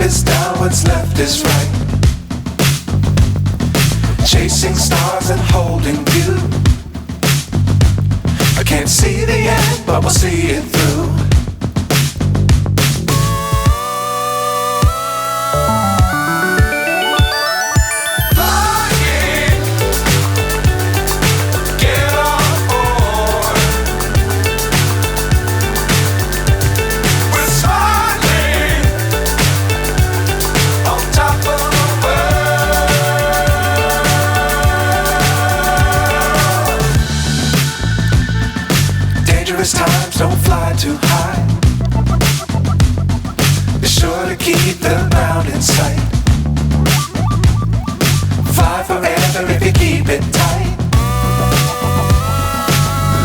is down, what's left is right. Chasing stars and holding you. I can't see the end, but we'll see it through. Times don't fly too high. Be sure to keep the ground in sight. Fly forever if you keep it tight.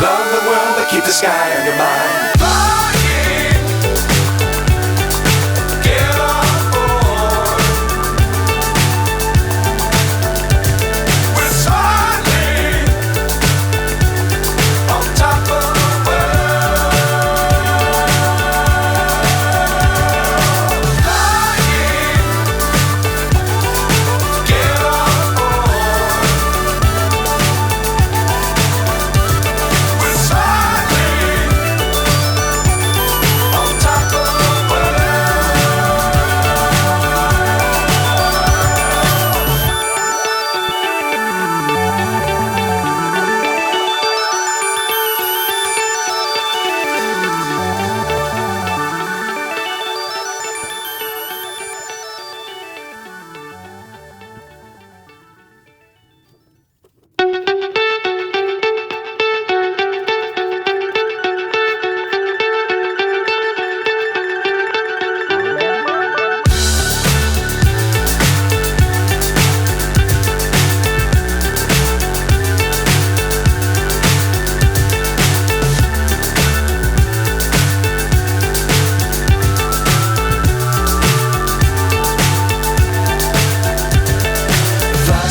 Love the world but keep the sky on your mind.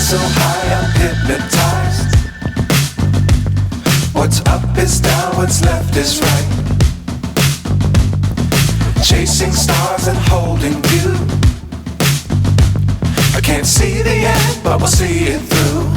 So high I'm hypnotized. What's up is down, what's left is right. Chasing stars and holding you. I can't see the end, but we'll see it through.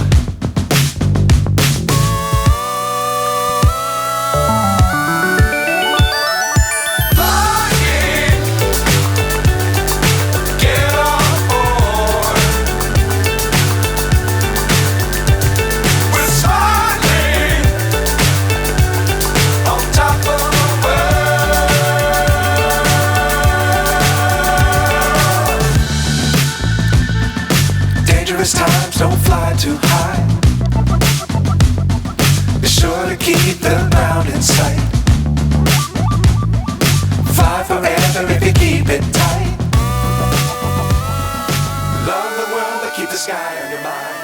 Times don't fly too high. Be sure to keep the ground in sight. Fly forever if you keep it tight. Love the world but keep the sky on your mind.